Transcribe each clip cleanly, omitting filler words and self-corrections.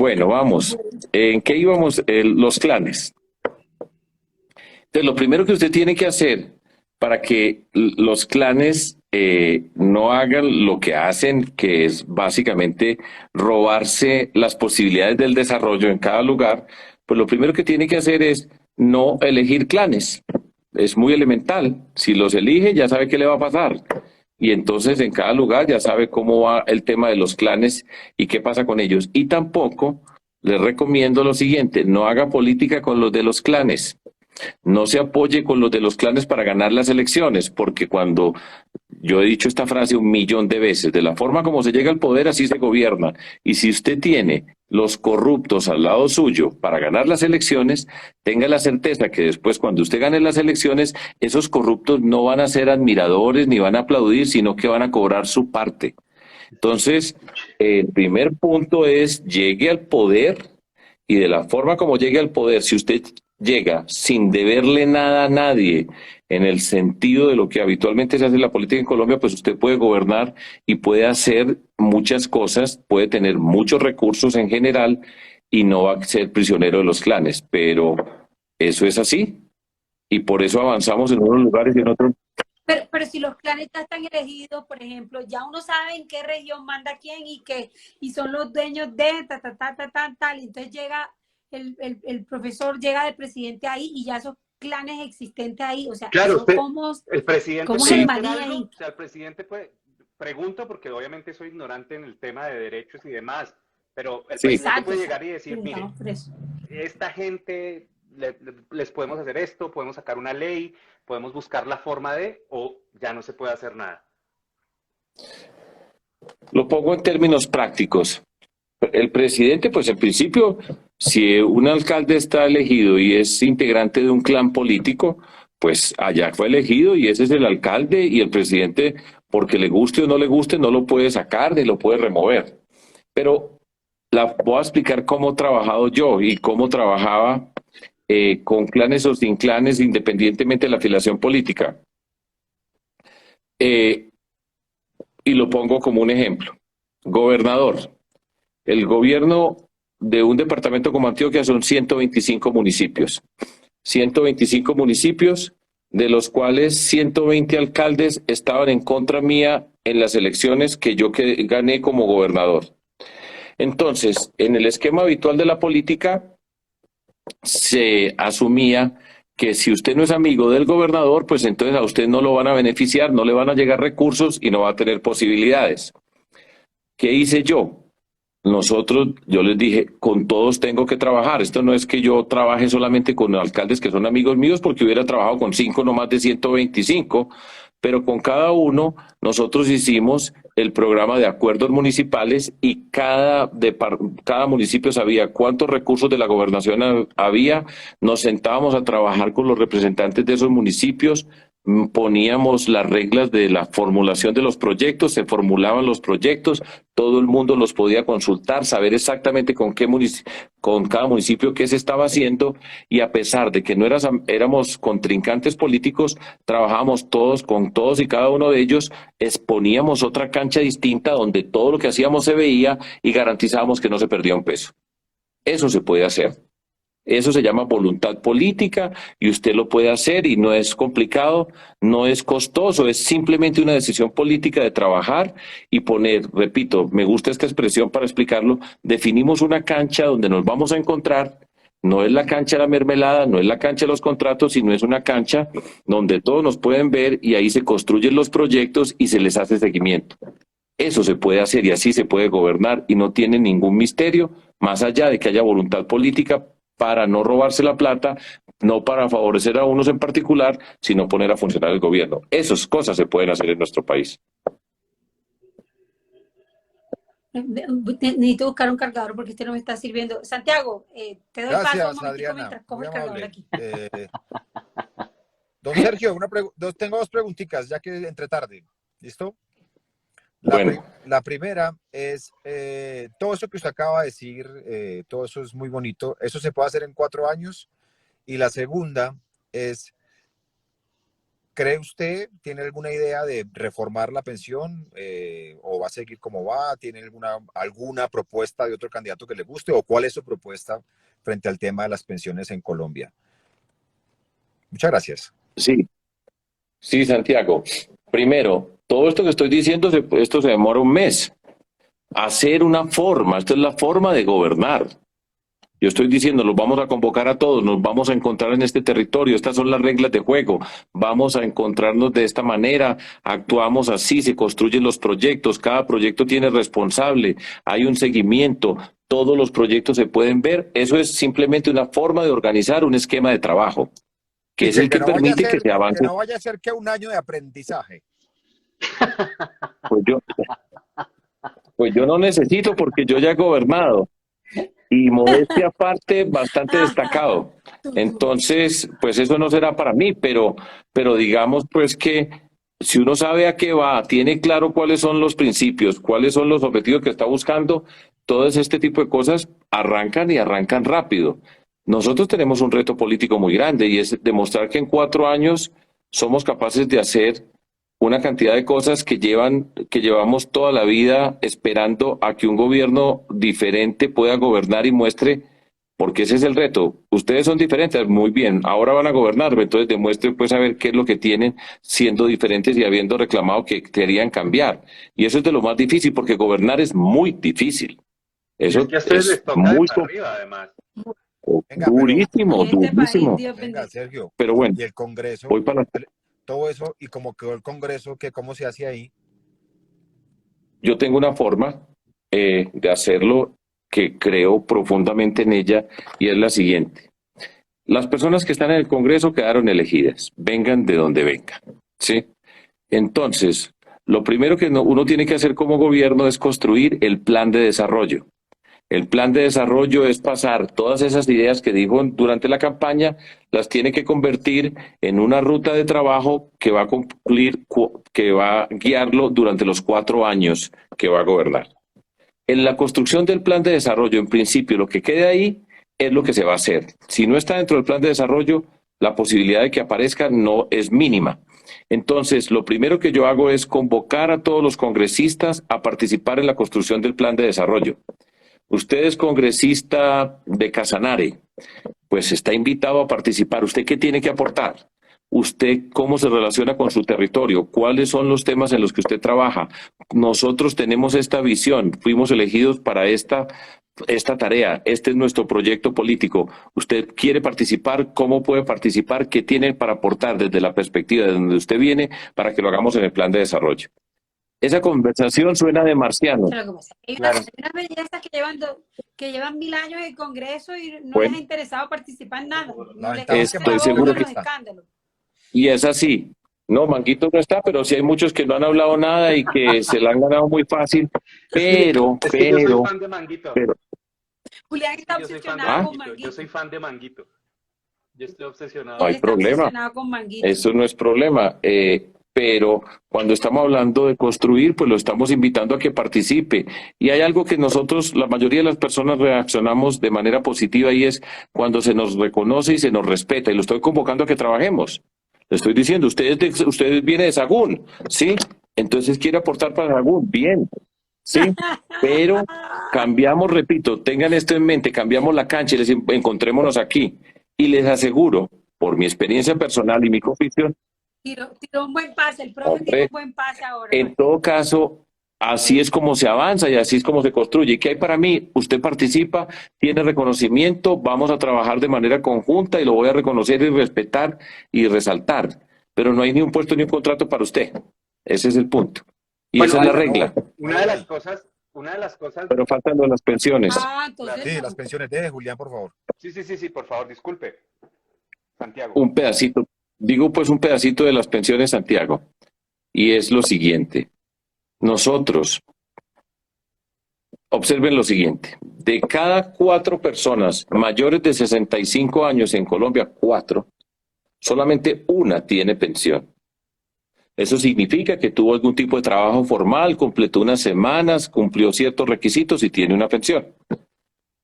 Bueno, vamos. ¿En qué íbamos? Los clanes. Entonces, lo primero que usted tiene que hacer para que los clanes no hagan lo que hacen, que es básicamente robarse las posibilidades del desarrollo en cada lugar, pues lo primero que tiene que hacer es no elegir clanes. Es muy elemental. Si los elige, ya sabe qué le va a pasar. Y entonces en cada lugar ya sabe cómo va el tema de los clanes y qué pasa con ellos. Y tampoco les recomiendo lo siguiente, no haga política con los de los clanes. No se apoye con los de los clanes para ganar las elecciones, porque cuando yo he dicho esta frase 1.000.000 de veces, de la forma como se llega al poder, así se gobierna. Y si usted tiene los corruptos al lado suyo para ganar las elecciones, tenga la certeza que después, cuando usted gane las elecciones, esos corruptos no van a ser admiradores ni van a aplaudir, sino que van a cobrar su parte. Entonces, el primer punto es llegue al poder y de la forma como llegue al poder, si usted llega sin deberle nada a nadie, en el sentido de lo que habitualmente se hace en la política en Colombia, pues usted puede gobernar y puede hacer muchas cosas, puede tener muchos recursos en general y no va a ser prisionero de los clanes, pero eso es así y por eso avanzamos en unos lugares y en otros. Pero si los clanes ya están elegidos, por ejemplo, ya uno sabe en qué región manda quién y son los dueños de tal. Entonces llega el profesor, llega de presidente ahí y ya esos clanes existentes ahí. O sea, Claro, eso usted, cómo, el presidente cómo es puede el Sí, hacer maní algo, ahí. o sea, el presidente puede, pregunto porque obviamente soy ignorante en el tema de derechos y demás, pero el sí. presidente Exacto, puede exacto. llegar y decir, mire, Preguntamos por eso. esta gente les podemos hacer esto, podemos sacar una ley, podemos buscar la forma de, o ya no se puede hacer nada. Lo pongo en términos prácticos. El presidente, pues en principio, si un alcalde está elegido y es integrante de un clan político, pues allá fue elegido y ese es el alcalde y el presidente, porque le guste o no le guste, no lo puede sacar ni lo puede remover. Pero voy a explicar cómo he trabajado yo y cómo trabajaba con clanes o sin clanes, independientemente de la afiliación política. Eh, y lo pongo como un ejemplo. Gobernador. El gobierno de un departamento como Antioquia son 125 municipios. 125 municipios, de los cuales 120 alcaldes estaban en contra mía en las elecciones que yo gané como gobernador. Entonces, en el esquema habitual de la política, se asumía que si usted no es amigo del gobernador, pues entonces a usted no lo van a beneficiar, no le van a llegar recursos y no va a tener posibilidades. ¿Qué hice yo? Yo les dije, con todos tengo que trabajar. Esto no es que yo trabaje solamente con alcaldes que son amigos míos, porque hubiera trabajado con 5, no más de 125, pero con cada uno nosotros hicimos el programa de acuerdos municipales y cada municipio sabía cuántos recursos de la gobernación había. Nos sentábamos a trabajar con los representantes de esos municipios, poníamos las reglas de la formulación de los proyectos, se formulaban los proyectos, todo el mundo los podía consultar, saber exactamente con cada municipio qué se estaba haciendo y a pesar de que no éramos contrincantes políticos, trabajábamos todos con todos y cada uno de ellos, exponíamos otra cancha distinta donde todo lo que hacíamos se veía y garantizábamos que no se perdía un peso. Eso se puede hacer. Eso se llama voluntad política y usted lo puede hacer y no es complicado, no es costoso, es simplemente una decisión política de trabajar y poner, repito, me gusta esta expresión para explicarlo, definimos una cancha donde nos vamos a encontrar, no es la cancha de la mermelada, no es la cancha de los contratos, sino es una cancha donde todos nos pueden ver y ahí se construyen los proyectos y se les hace seguimiento. Eso se puede hacer y así se puede gobernar y no tiene ningún misterio, más allá de que haya voluntad política para no robarse la plata, no para favorecer a unos en particular, sino poner a funcionar el gobierno. Esas cosas se pueden hacer en nuestro país. Necesito buscar un cargador porque este no me está sirviendo. Santiago, te doy paso un Gracias, momentico Adriana. mientras cojo Muy el cargador amable. aquí. Don Sergio, tengo dos preguntitas, ya que entre tarde. ¿Listo? Bueno, La primera es, todo eso que usted acaba de decir, todo eso es muy bonito. ¿Eso se puede hacer en 4 años? Y la segunda es, ¿Cree usted, tiene alguna idea de reformar la pensión o va a seguir como va? ¿Tiene alguna propuesta de otro candidato que le guste o cuál es su propuesta frente al tema de las pensiones en Colombia? Muchas gracias. Sí, sí, Santiago. Primero, todo esto que estoy diciendo, esto se demora un mes. Hacer una forma, esta es la forma de gobernar. Yo estoy diciendo, los vamos a convocar a todos, nos vamos a encontrar en este territorio, estas son las reglas de juego, vamos a encontrarnos de esta manera, actuamos así, se construyen los proyectos, cada proyecto tiene responsable, hay un seguimiento, todos los proyectos se pueden ver, eso es simplemente una forma de organizar un esquema de trabajo, que es el que permite que se avance. Que no vaya a ser que un año de aprendizaje. Pues yo no necesito porque yo ya he gobernado. Y modestia aparte, bastante destacado. Entonces, pues eso no será para mí, pero digamos pues que si uno sabe a qué va, tiene claro cuáles son los principios, cuáles son los objetivos que está buscando, todo este tipo de cosas arrancan y arrancan rápido. Nosotros tenemos un reto político muy grande y es demostrar que en 4 años somos capaces de hacer una cantidad de cosas que llevamos toda la vida esperando a que un gobierno diferente pueda gobernar y muestre, porque ese es el reto. Ustedes son diferentes, muy bien, ahora van a gobernar, entonces demuestren pues a ver qué es lo que tienen siendo diferentes y habiendo reclamado que querían cambiar. Y eso es de lo más difícil, porque gobernar es muy difícil. Eso es que a ustedes les toca muy de para arriba, además. Venga, durísimo, durísimo. Venga, Sergio. Pero bueno, y el Congreso, voy para todo eso, y cómo quedó el Congreso, ¿cómo se hace ahí? Yo tengo una forma de hacerlo que creo profundamente en ella y es la siguiente. Las personas que están en el Congreso quedaron elegidas, vengan de donde vengan, ¿sí? Entonces, lo primero que uno tiene que hacer como gobierno es construir el plan de desarrollo. El plan de desarrollo es pasar todas esas ideas que dijo durante la campaña, las tiene que convertir en una ruta de trabajo que va a cumplir, que va a guiarlo durante los 4 años que va a gobernar. En la construcción del plan de desarrollo, en principio, lo que quede ahí es lo que se va a hacer. Si no está dentro del plan de desarrollo, la posibilidad de que aparezca no es mínima. Entonces, lo primero que yo hago es convocar a todos los congresistas a participar en la construcción del plan de desarrollo. Usted es congresista de Casanare, pues está invitado a participar. ¿Usted qué tiene que aportar? ¿Usted cómo se relaciona con su territorio? ¿Cuáles son los temas en los que usted trabaja? Nosotros tenemos esta visión, fuimos elegidos para esta tarea, este es nuestro proyecto político. ¿Usted quiere participar? ¿Cómo puede participar? ¿Qué tiene para aportar desde la perspectiva de donde usted viene para que lo hagamos en el plan de desarrollo? Esa conversación suena de marciano. Hay Claro. unas bellezas que llevan 1000 años en el Congreso y no Bueno. les ha interesado participar en nada. La Les ventaja es que gustan estoy seguro los que escándalos. Y es así. No, Manguito no está, pero sí hay muchos que no han hablado nada y que se la han ganado muy fácil. Pero, Es que yo soy fan de Manguito. pero, Julián está Yo soy fan de obsesionado con Manguito. Manguito. Yo soy fan de Manguito. Yo estoy obsesionado. No hay Él está problema. obsesionado con Manguito. eso no es problema. Pero cuando estamos hablando de construir, pues lo estamos invitando a que participe. Y hay algo que nosotros, la mayoría de las personas, reaccionamos de manera positiva y es cuando se nos reconoce y se nos respeta. Y lo estoy convocando a que trabajemos. Le estoy diciendo, usted viene de Sagún, ¿sí? Entonces quiere aportar para Sagún, bien, ¿sí? Pero cambiamos, repito, tengan esto en mente, cambiamos la cancha y les encontrémonos aquí. Y les aseguro, por mi experiencia personal y mi convicción, Tiró un buen pase, el profe Hombre, tiró un buen pase ahora. en todo caso, así es como se avanza y así es como se construye. ¿Qué hay para mí? Usted participa, tiene reconocimiento, vamos a trabajar de manera conjunta y lo voy a reconocer y respetar y resaltar. Pero no hay ni un puesto ni un contrato para usted. Ese es el punto. Y Bueno, esa es la bueno, regla. Una de las cosas. Pero faltan lo de las pensiones. Entonces Sí, no. las pensiones de Julián, por favor. Sí, por favor, disculpe. Santiago. Un pedacito, digo pues un pedacito de las pensiones, Santiago. Y es lo siguiente. Nosotros, observen lo siguiente, de cada 4 personas mayores de 65 años en Colombia, 4, solamente una tiene pensión. Eso significa que tuvo algún tipo de trabajo formal, completó unas semanas, cumplió ciertos requisitos y tiene una pensión.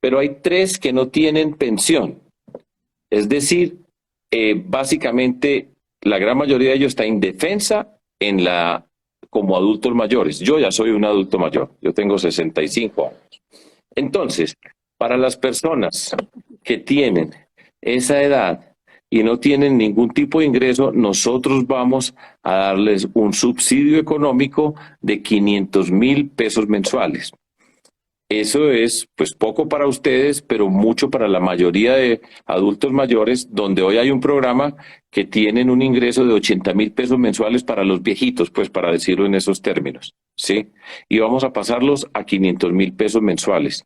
Pero hay 3 que no tienen pensión. Es decir, básicamente la gran mayoría de ellos está indefensa como adultos mayores. Yo ya soy un adulto mayor, yo tengo 65 años. Entonces, para las personas que tienen esa edad y no tienen ningún tipo de ingreso, nosotros vamos a darles un subsidio económico de 500.000 pesos mensuales. Eso es pues poco para ustedes, pero mucho para la mayoría de adultos mayores, donde hoy hay un programa que tienen un ingreso de 80.000 pesos mensuales para los viejitos, pues para decirlo en esos términos, ¿sí? Y vamos a pasarlos a 500.000 pesos mensuales.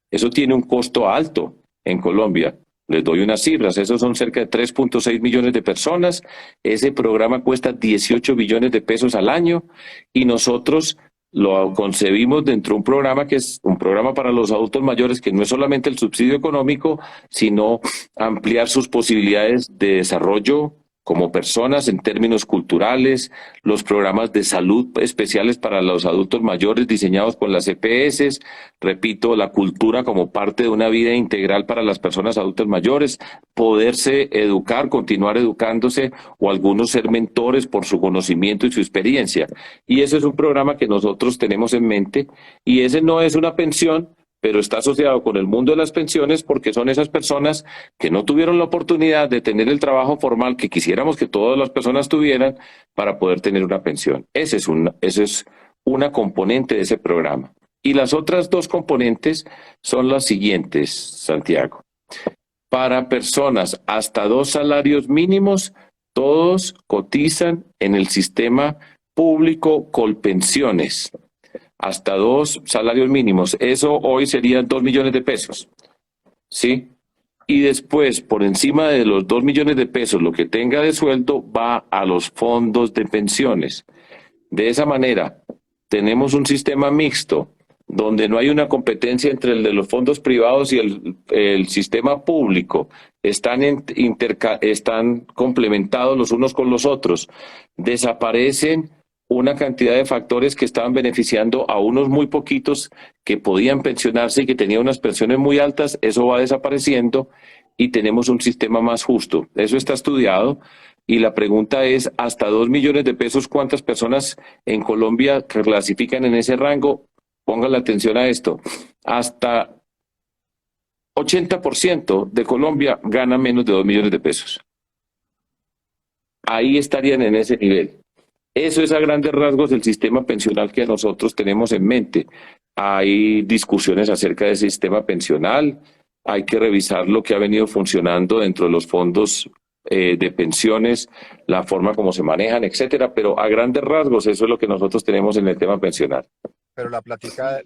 Eso tiene un costo alto en Colombia. Les doy unas cifras, esos son cerca de 3.6 millones de personas. Ese programa cuesta 18 billones de pesos al año y nosotros lo concebimos dentro de un programa que es un programa para los adultos mayores, que no es solamente el subsidio económico, sino ampliar sus posibilidades de desarrollo como personas en términos culturales, los programas de salud especiales para los adultos mayores diseñados con las EPS, repito, la cultura como parte de una vida integral para las personas adultas mayores, poderse educar, continuar educándose o algunos ser mentores por su conocimiento y su experiencia. Y ese es un programa que nosotros tenemos en mente y ese no es una pensión, pero está asociado con el mundo de las pensiones porque son esas personas que no tuvieron la oportunidad de tener el trabajo formal que quisiéramos que todas las personas tuvieran para poder tener una pensión. Esa es una componente de ese programa. Y las otras dos componentes son las siguientes, Santiago. Para personas hasta 2 salarios mínimos, todos cotizan en el sistema público Colpensiones. Hasta 2 salarios mínimos. Eso hoy serían 2 millones de pesos. ¿Sí? Y después, por encima de los 2 millones de pesos, lo que tenga de sueldo va a los fondos de pensiones. De esa manera, tenemos un sistema mixto donde no hay una competencia entre el de los fondos privados y el sistema público. Están complementados los unos con los otros. Desaparecen una cantidad de factores que estaban beneficiando a unos muy poquitos que podían pensionarse y que tenían unas pensiones muy altas. Eso va desapareciendo y tenemos un sistema más justo. Eso está estudiado y la pregunta es, hasta 2 millones de pesos, ¿cuántas personas en Colombia clasifican en ese rango? Pongan la atención a esto. Hasta 80% de Colombia gana menos de 2 millones de pesos. Ahí estarían en ese nivel. Eso es a grandes rasgos el sistema pensional que nosotros tenemos en mente. Hay discusiones acerca del sistema pensional, hay que revisar lo que ha venido funcionando dentro de los fondos de pensiones, la forma como se manejan, etcétera, pero a grandes rasgos eso es lo que nosotros tenemos en el tema pensional. Pero la plática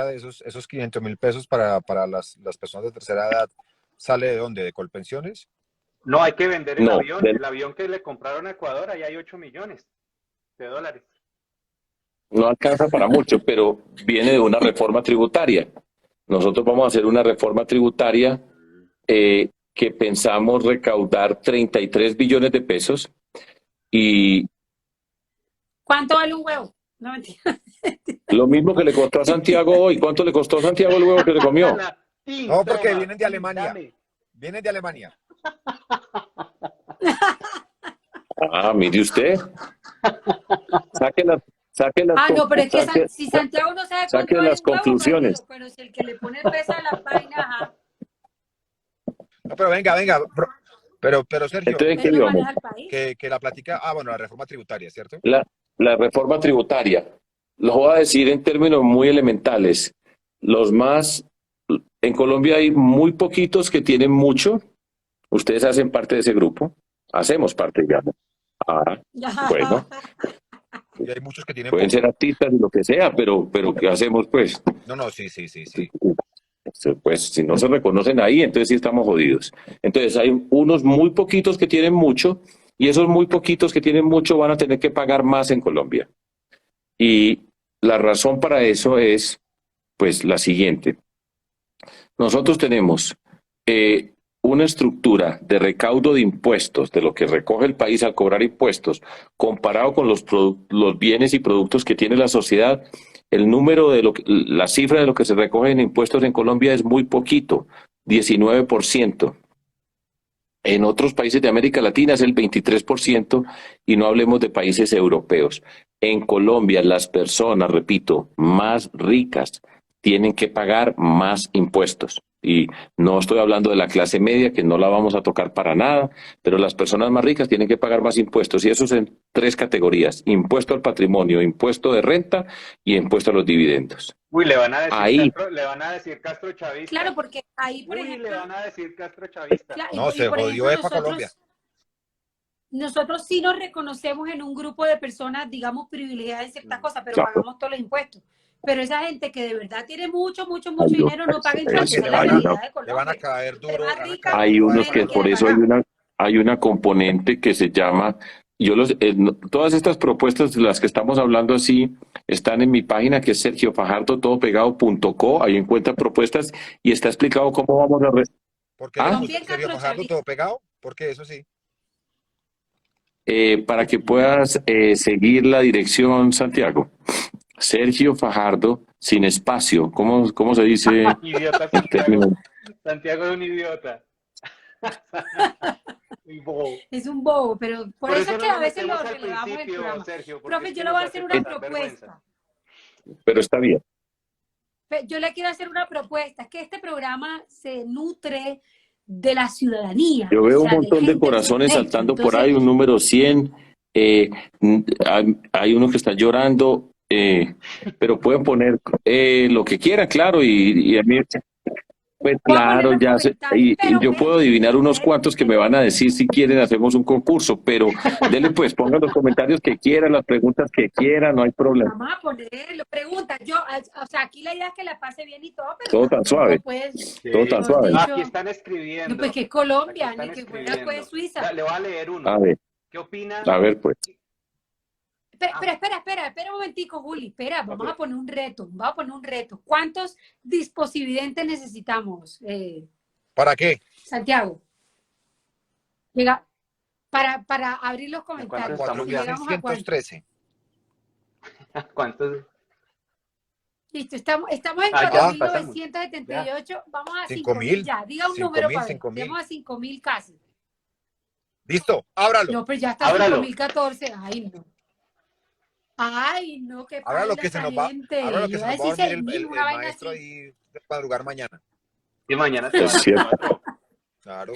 de esos 500.000 pesos para las personas de tercera edad, ¿sale de dónde? ¿De Colpensiones? No, hay que vender el No, avión. El avión que le compraron a Ecuador, ahí hay 8 millones de dólares. No alcanza para mucho, pero viene de una reforma tributaria. Nosotros vamos a hacer una reforma tributaria que pensamos recaudar 33 billones de pesos y... ¿Cuánto vale un huevo? No, mentira. Lo mismo que le costó a Santiago hoy. ¿Cuánto le costó a Santiago el huevo que le comió? No, porque vienen de Alemania. Vienen de Alemania. Ah, mire usted. Saque las no, pero es que si Santiago no sabe saque las conclusiones. Pero si el que le pone peso a la vaina, ajá. No, pero venga. Pero Sergio, Entonces, ¿qué íbamos? que la plática, bueno, la reforma tributaria, ¿cierto? La reforma tributaria. Lo voy a decir en términos muy elementales. En Colombia hay muy poquitos que tienen mucho. Ustedes hacen parte de ese grupo. Hacemos parte, digamos. Bueno. Y hay muchos que tienen pueden ser artistas y lo que sea, pero ¿qué hacemos, pues? No, sí. Pues si no se reconocen ahí, entonces sí estamos jodidos. Entonces hay unos muy poquitos que tienen mucho y esos muy poquitos que tienen mucho van a tener que pagar más en Colombia. Y la razón para eso es, pues, la siguiente. Nosotros tenemos una estructura de recaudo de impuestos, de lo que recoge el país al cobrar impuestos, comparado con los bienes y productos que tiene la sociedad. El número la cifra de lo que se recoge en impuestos en Colombia es muy poquito, 19%. En otros países de América Latina es el 23% y no hablemos de países europeos. En Colombia las personas, repito, más ricas tienen que pagar más impuestos. Y no estoy hablando de la clase media, que no la vamos a tocar para nada, pero las personas más ricas tienen que pagar más impuestos. Y eso es en 3 categorías: impuesto al patrimonio, impuesto de renta y impuesto a los dividendos. Uy, le van a decir Ahí, Castro, le van a decir Castro chavista. Claro, porque ahí, por Uy, ejemplo, le van a decir Castro chavista. No, se por jodió ejemplo, EPA Colombia. nosotros sí nos reconocemos en un grupo de personas, digamos, privilegiadas en ciertas cosas, pero claro. pagamos todos los impuestos. Pero esa gente que de verdad tiene mucho Hay, dinero no paga impuestos. que Esa le es la van a- realidad de Le van a Colombia. caer duro. Entre más van a rica, caer hay duro a unos EPA que menos por quiere eso pagar. hay una componente que se llama, todas estas propuestas de las que estamos hablando así están en mi página, que es sergiofajardotodopegado.co. Ahí encuentran propuestas y está explicado cómo vamos a... ¿Por qué le ¿Ah? gusta También Sergio Castro Fajardo chavista. todo pegado? Porque eso sí. Para que puedas seguir la dirección, Santiago. Sergio Fajardo, sin espacio. ¿Cómo se dice Idiota en Santiago. términos? Santiago es un idiota. Muy bobo. Es un bobo, pero por eso es que no a nos veces lo metemos al relevamos el principio, programa. Sergio, porque Profe, es que yo le nos voy a hace hacer una pasar vergüenza. propuesta. Pero está bien. Yo le quiero hacer una propuesta. Es que este programa se nutre de la ciudadanía. Yo veo o un sea, montón de gente corazones segmento. saltando por Entonces, ahí, un número 100. Hay uno que está llorando, pero pueden poner lo que quieran, claro, y a mí, pues voy a poner claro, los ya sé, comentarios, y pero yo puedo adivinar unos cuantos que me van a decir si quieren hacemos un concurso, pero denle pues, pongan los comentarios que quieran, las preguntas que quieran, no hay problema. vamos a ponerlo. Preguntas. O sea, aquí la idea es que la pase bien y todo, pero Todo tan tampoco, suave. pues, Todo tan mejor suave. dicho, Aquí están no, escribiendo. pues que es Colombia, Aquí están ni que fuera escribiendo. pues Suiza. Le voy a leer uno. A ver, ¿Qué opina? pues. Espera un momentico, Juli. Espera, vamos a poner un reto. ¿Cuántos disposividentes necesitamos, ¿Para qué? Santiago? Llega para abrir los comentarios. ¿Cuántos estamos ya? ¿Llegamos a cuánto? 4.613. ¿Cuántos? Listo, estamos en ya, 4.978. Vamos a 5.000. 5.000 ya. Diga un número 5.000, para ver. 5.000. Llegamos a 5.000 casi. Listo, ábralo. No, pero ya está Ábralo. 5.014. Ay, no, qué Ábralo paila que se esa nos va. gente. Ábralo Yo que se iba a nos va a decir dormir 6.000, el una vaina maestro así. ahí de madrugar mañana. Y mañana te Es van a cierto. hacer otro. Claro.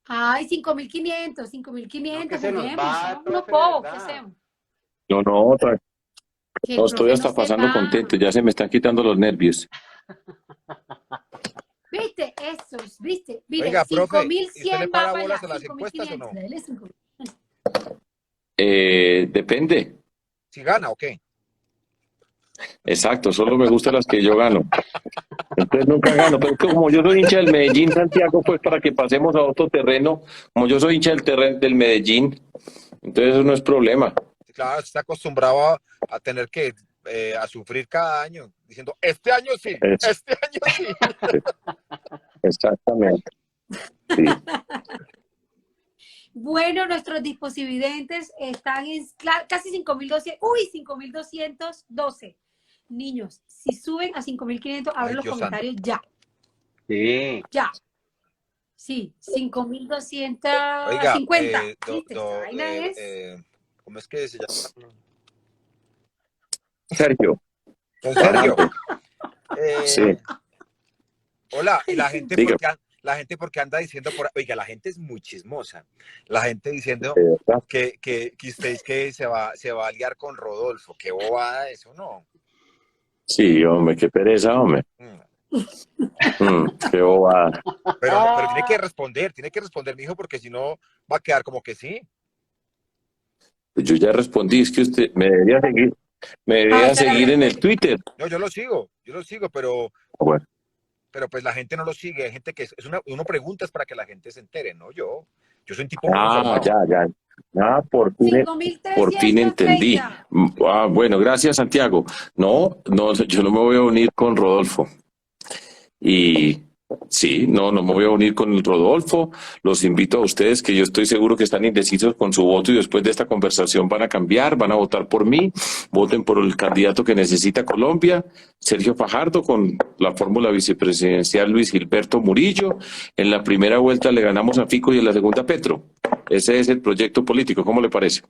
Ay, 5.500, 5.500. No, que se nos Juguemos, va, somos unos profe, bobos, ¿qué ¿verdad? hacemos? No, Que el no estoy profe hasta no se pasando va. contento, ya se me están quitando los nervios. ¿Viste? Esos, ¿viste? Mire, Oiga, profe, ¿y usted 5.100 le va para para bolas allá, a las encuestas o 5.500. no? Dele 5.000. Depende. ¿Si gana o qué? Exacto, solo me gustan las que yo gano. Entonces nunca gano, pero es que como yo soy hincha del Medellín, Santiago, pues para que pasemos a otro terreno, como yo soy hincha del Medellín, entonces eso no es problema. Claro, está acostumbrado a tener que a sufrir cada año, diciendo, este año sí, Eso. este año sí. Exactamente. Sí. Bueno, nuestros disposividentes están en casi 5.200. Uy, 5.212. Niños, si suben a 5.500, abren Ay, los Dios comentarios ya. Sí. Ya. Sí, 5.250. Oiga, ¿Viste? Esta vaina es. ¿cómo es que se llama? Sergio, Don Sergio. Fajardo. Sí. Hola, y la gente, Diga. la gente porque anda diciendo, oiga, la gente es muy chismosa. La gente diciendo ¿De verdad? que usted es que se va a liar con Rodolfo. Qué bobada eso, ¿no? Sí, hombre, qué pereza, hombre. Qué bobada. Pero tiene que responder, mijo, porque si no va a quedar como que sí. Pues yo ya respondí, es que usted me debería seguir en el Twitter. No, yo lo sigo, pero Bueno, pues la gente no lo sigue. Hay gente que uno pregunta es para que la gente se entere, ¿no? Yo soy un tipo muy informado. ya. Ah, por fin entendí. 5.330. Bueno, gracias, Santiago. No, yo no me voy a unir con Rodolfo. Y Sí, no me voy a unir con el Rodolfo. Los invito a ustedes, que yo estoy seguro que están indecisos con su voto y después de esta conversación van a cambiar, van a votar por mí. Voten por el candidato que necesita Colombia, Sergio Fajardo, con la fórmula vicepresidencial Luis Gilberto Murillo. En la primera vuelta le ganamos a Fico y en la segunda a Petro. Ese es el proyecto político. ¿Cómo le parece?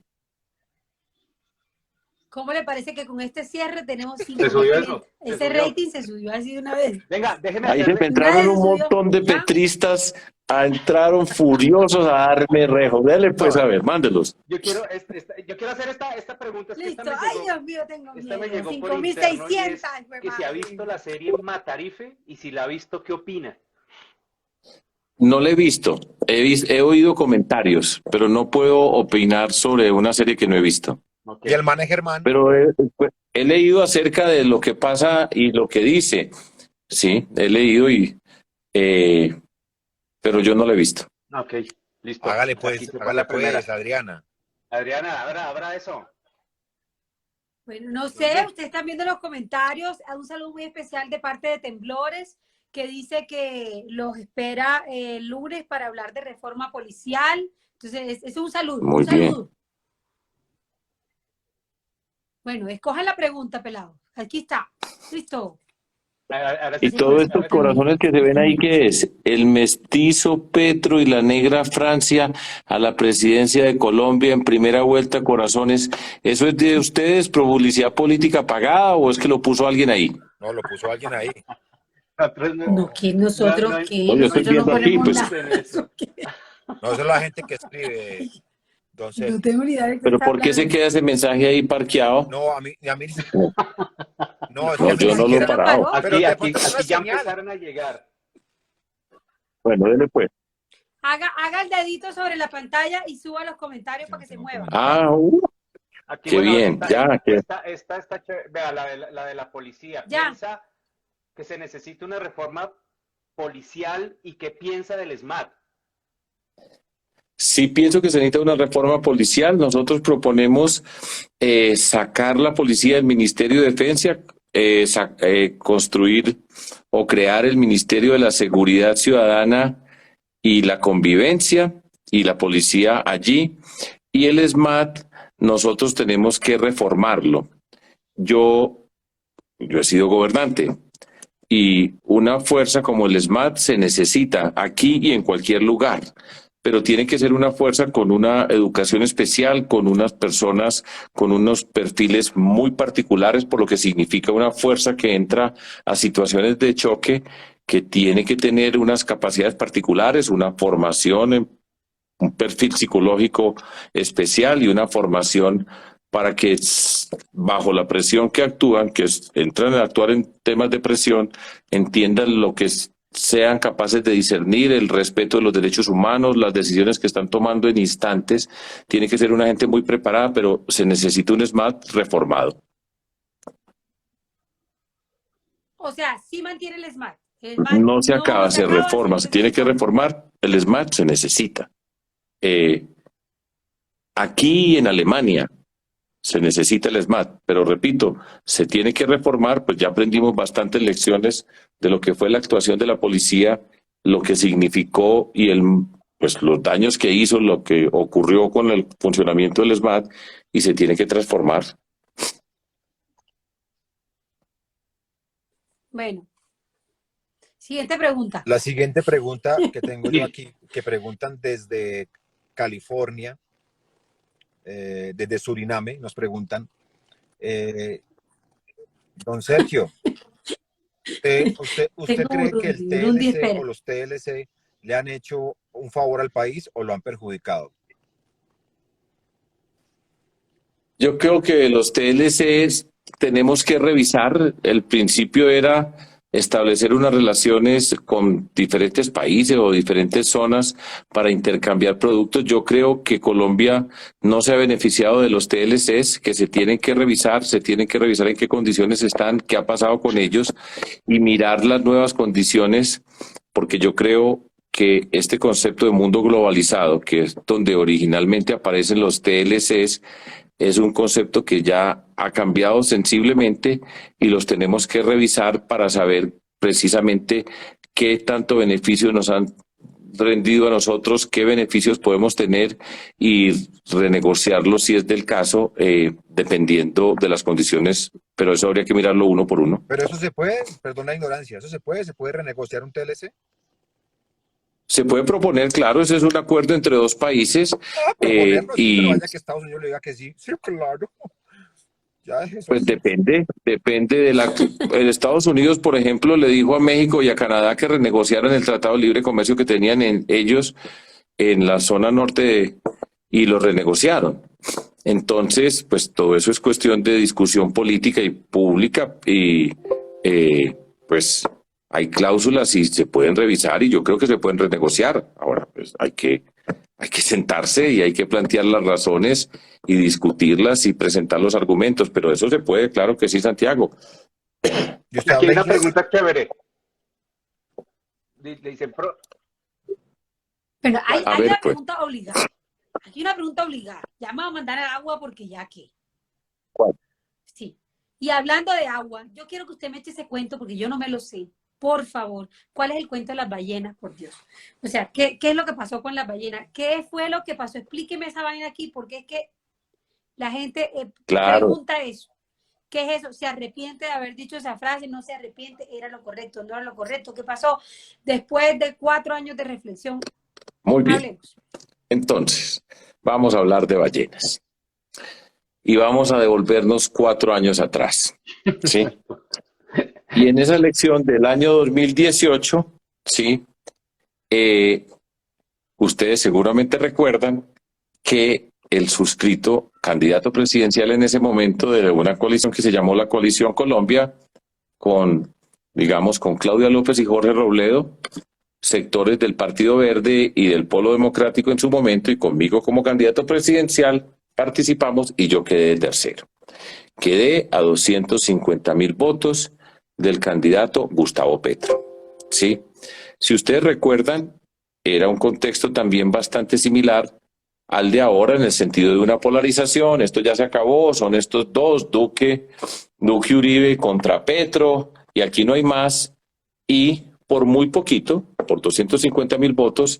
¿Cómo le parece que con este cierre tenemos Se subió eso. 5.000? Ese rating se subió así de una vez. Venga, déjeme Ahí se me hacerle. entraron Nadie un subió. montón de ¿Ya? petristas, entraron furiosos a darme rejo. Dele pues, a ver, mándelos. Yo quiero hacer esta pregunta. Es que Listo. esta me Ay, llegó, Dios mío, tengo esta me miedo. llegó por interno y es 5.600. fue que si ha madre. visto la serie Matarife y si la ha visto, ¿qué opina? No le he visto. He oído comentarios, pero no puedo opinar sobre una serie que no he visto. Ok. Y el man es Germán. Pero he leído acerca de lo que pasa y lo que dice. Sí, he leído pero yo no lo he visto. Ok, listo. Hágale Aquí pues, se fue hágale la primera. pues, Adriana. Adriana, abra eso. Bueno, no sé, ustedes están viendo los comentarios. Un saludo muy especial de parte de Temblores, que dice que los espera el lunes para hablar de reforma policial. Entonces, es un saludo. Muy un saludo. Bueno, escojan la pregunta, pelado. Aquí está. Listo. Ahora sí Y se todos puede estos saber. corazones que se ven ahí, ¿qué es? El mestizo Petro y la negra Francia a la presidencia de Colombia en primera vuelta, corazones. ¿Eso es de ustedes, por publicidad política pagada o es que lo puso alguien ahí? No, lo puso alguien ahí. Nosotros No, que nosotros, no, que No, yo estoy nosotros no viendo aquí, ponemos pues. nada. en eso. No, eso es la gente que escribe. Entonces, No tengo ni idea de qué ¿Pero está por qué se hablando. queda ese mensaje ahí parqueado? no, a mí no, es que No, a mí yo ni no lo he siquiera. parado. Pero Aquí, de aquí, pronto es una aquí ya señal. empezaron a llegar. Bueno, dele pues. Haga el dedito sobre la pantalla y suba los comentarios para que se muevan. Aquí, Qué bien, esta está chévere. Vea, la de la policía. Ya. Piensa que se necesita una reforma policial y qué piensa del SMAT. Sí pienso que se necesita una reforma policial. Nosotros proponemos sacar la policía del Ministerio de Defensa, construir o crear el Ministerio de la Seguridad Ciudadana y la Convivencia y la policía allí. Y el SMAT, nosotros tenemos que reformarlo. Yo he sido gobernante y una fuerza como el SMAT se necesita aquí y en cualquier lugar, pero tiene que ser una fuerza con una educación especial, con unas personas, con unos perfiles muy particulares, por lo que significa una fuerza que entra a situaciones de choque, que tiene que tener unas capacidades particulares, una formación, un perfil psicológico especial y una formación para que bajo la presión que actúan, entran a actuar en temas de presión, entiendan lo que sean capaces de discernir el respeto de los derechos humanos, las decisiones que están tomando en instantes. Tiene que ser una gente muy preparada, pero se necesita un SMAT reformado. O sea, sí mantiene el SMAT. No se acaba, se reforma, se tiene que reformar. El SMAT se necesita. Aquí en Alemania se necesita el SMAT, pero repito, se tiene que reformar, pues ya aprendimos bastantes lecciones de lo que fue la actuación de la policía, lo que significó y pues los daños que hizo, lo que ocurrió con el funcionamiento del SMAT, y se tiene que transformar. Bueno. Siguiente pregunta. La siguiente pregunta que tengo yo aquí, que preguntan desde California, desde Suriname, nos preguntan, don Sergio, ¿usted cree que el TLC o los TLC le han hecho un favor al país o lo han perjudicado? Yo creo que los TLCs tenemos que revisar. El principio era establecer unas relaciones con diferentes países o diferentes zonas para intercambiar productos. Yo creo que Colombia no se ha beneficiado de los TLCs, que se tienen que revisar en qué condiciones están, qué ha pasado con ellos y mirar las nuevas condiciones, porque yo creo que este concepto de mundo globalizado, que es donde originalmente aparecen los TLCs, es un concepto que ya ha cambiado sensiblemente y los tenemos que revisar para saber precisamente qué tanto beneficio nos han rendido a nosotros, qué beneficios podemos tener y renegociarlos si es del caso, dependiendo de las condiciones, pero eso habría que mirarlo uno por uno. Pero eso se puede, perdón la ignorancia, ¿eso se puede renegociar un TLC? Se puede proponer, claro, ese es un acuerdo entre dos países. Proponerlo, sí, pero Y vaya que Estados Unidos le diga que sí. Sí, claro. Ya es eso. pues depende de la... En Estados Unidos, por ejemplo, le dijo a México y a Canadá que renegociaran el Tratado de Libre Comercio que tenían ellos en la zona norte y lo renegociaron. Entonces, pues todo eso es cuestión de discusión política y pública y pues hay cláusulas y se pueden revisar y yo creo que se pueden renegociar. Ahora, pues hay que sentarse y hay que plantear las razones y discutirlas y presentar los argumentos, pero eso se puede, claro que sí, Santiago. ¿Y usted Aquí hay habla una inglés? pregunta chévere. Le dicen, Pero hay A ver, una pues. pregunta obligada. Aquí hay una pregunta obligada. Ya me voy a mandar al agua porque ya que. ¿Cuál? Sí. Y hablando de agua, yo quiero que usted me eche ese cuento porque yo no me lo sé. Por favor, ¿cuál es el cuento de las ballenas, por Dios? O sea, ¿qué es lo que pasó con las ballenas? ¿Qué fue lo que pasó? Explíqueme esa vaina aquí, porque es que la gente Claro. pregunta eso. ¿Qué es eso? ¿Se arrepiente de haber dicho esa frase? ¿No se arrepiente? ¿Era lo correcto? ¿No era lo correcto? ¿Qué pasó? Después de 4 años de reflexión, Muy bien. hablemos. Entonces, vamos a hablar de ballenas. Y vamos a devolvernos 4 años atrás. ¿Sí? Y en esa elección del año 2018, ¿sí? Ustedes seguramente recuerdan que el suscrito candidato presidencial en ese momento de una coalición que se llamó la Coalición Colombia, con Claudia López y Jorge Robledo, sectores del Partido Verde y del Polo Democrático en su momento, y conmigo como candidato presidencial, participamos y yo quedé de tercero. Quedé a 250.000 votos del candidato Gustavo Petro. ¿Sí? Si ustedes recuerdan, era un contexto también bastante similar al de ahora en el sentido de una polarización. Esto ya se acabó, son estos dos, Duque Uribe contra Petro, y aquí no hay más. Y por muy poquito, por 250.000 votos,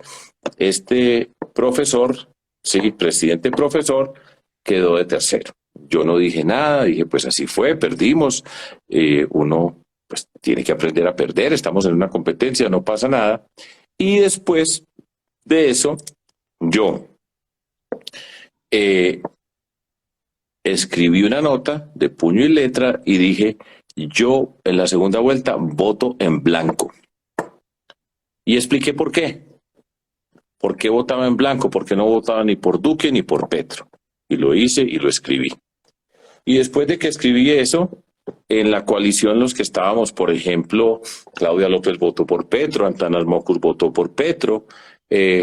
este profesor, sí, presidente profesor, quedó de tercero. Yo no dije nada, dije pues así fue, perdimos. Uno pues tiene que aprender a perder, estamos en una competencia, no pasa nada. Y después de eso, yo escribí una nota de puño y letra y dije, yo en la segunda vuelta voto en blanco. Y expliqué por qué. ¿Por qué votaba en blanco? Porque no votaba ni por Duque ni por Petro. Y lo hice y lo escribí. Y después de que escribí eso, en la coalición los que estábamos, por ejemplo, Claudia López votó por Petro, Antanas Mocus votó por Petro,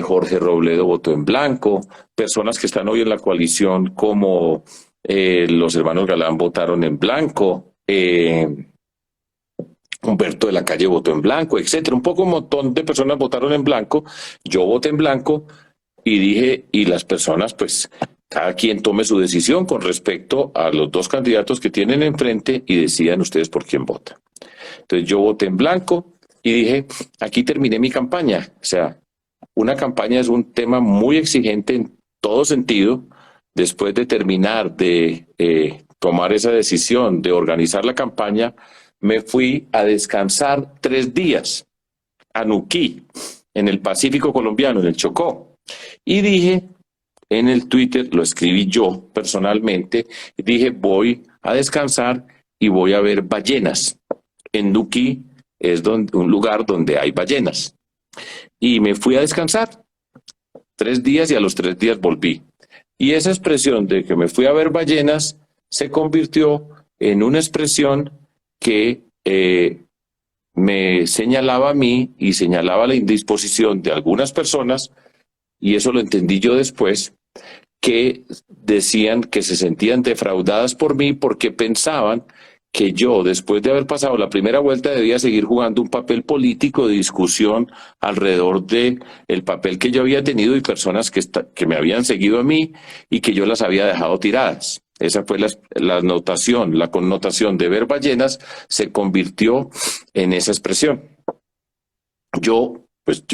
Jorge Robledo votó en blanco, personas que están hoy en la coalición como los hermanos Galán votaron en blanco, Humberto de la Calle votó en blanco, etcétera. Un montón de personas votaron en blanco, yo voté en blanco y dije, y las personas pues cada quien tome su decisión con respecto a los dos candidatos que tienen enfrente y decidan ustedes por quién votan. Entonces yo voté en blanco y dije, aquí terminé mi campaña. O sea, una campaña es un tema muy exigente en todo sentido. Después de terminar de tomar esa decisión de organizar la campaña, me fui a descansar 3 días a Nuquí, en el Pacífico colombiano, en el Chocó. Y dije, en el Twitter, lo escribí yo personalmente, y dije, voy a descansar y voy a ver ballenas. En Nuquí es un lugar donde hay ballenas. Y me fui a descansar 3 días y a los 3 días volví. Y esa expresión de que me fui a ver ballenas se convirtió en una expresión que me señalaba a mí y señalaba la indisposición de algunas personas, y eso lo entendí yo después, que decían que se sentían defraudadas por mí porque pensaban que yo, después de haber pasado la primera vuelta, debía seguir jugando un papel político de discusión alrededor de el papel que yo había tenido y personas que me habían seguido a mí y que yo las había dejado tiradas. Esa fue la connotación de ver ballenas se convirtió en esa expresión. yo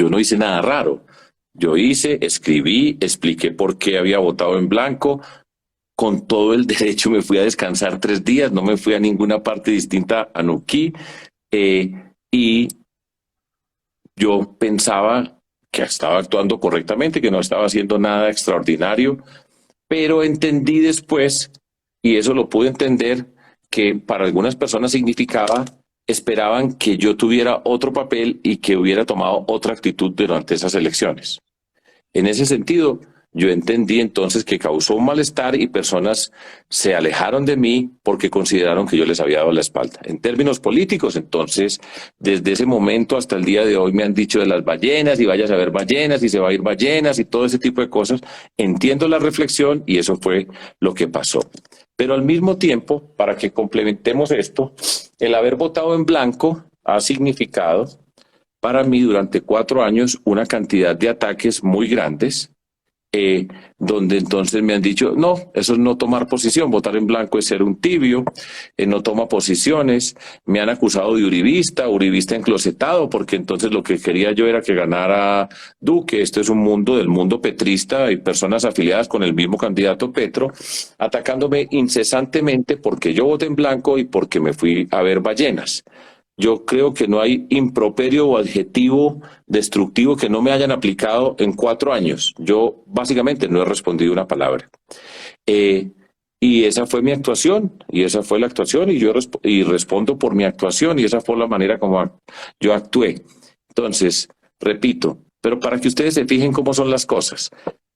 no hice nada raro. Yo escribí, expliqué por qué había votado en blanco. Con todo el derecho me fui a descansar 3 días, no me fui a ninguna parte distinta a Nuquí. Y yo pensaba que estaba actuando correctamente, que no estaba haciendo nada extraordinario, pero entendí después, y eso lo pude entender, que para algunas personas significaba, esperaban que yo tuviera otro papel y que hubiera tomado otra actitud durante esas elecciones. En ese sentido, yo entendí entonces que causó un malestar y personas se alejaron de mí porque consideraron que yo les había dado la espalda. En términos políticos, entonces, desde ese momento hasta el día de hoy me han dicho de las ballenas y vayas a ver ballenas y se va a ir ballenas y todo ese tipo de cosas. Entiendo la reflexión y eso fue lo que pasó. Pero al mismo tiempo, para que complementemos esto, el haber votado en blanco ha significado para mí durante 4 años una cantidad de ataques muy grandes, donde entonces me han dicho, no, eso es no tomar posición, votar en blanco es ser un tibio, no toma posiciones, me han acusado de uribista enclosetado, porque entonces lo que quería yo era que ganara Duque. Esto es un mundo del mundo petrista y personas afiliadas con el mismo candidato Petro, atacándome incesantemente porque yo voté en blanco y porque me fui a ver ballenas. Yo creo que no hay improperio o adjetivo destructivo que no me hayan aplicado en 4 años. Yo básicamente no he respondido una palabra. Y esa fue mi actuación, y esa fue la actuación, y yo respondo por mi actuación, y esa fue la manera como yo actué. Entonces, repito, pero para que ustedes se fijen cómo son las cosas.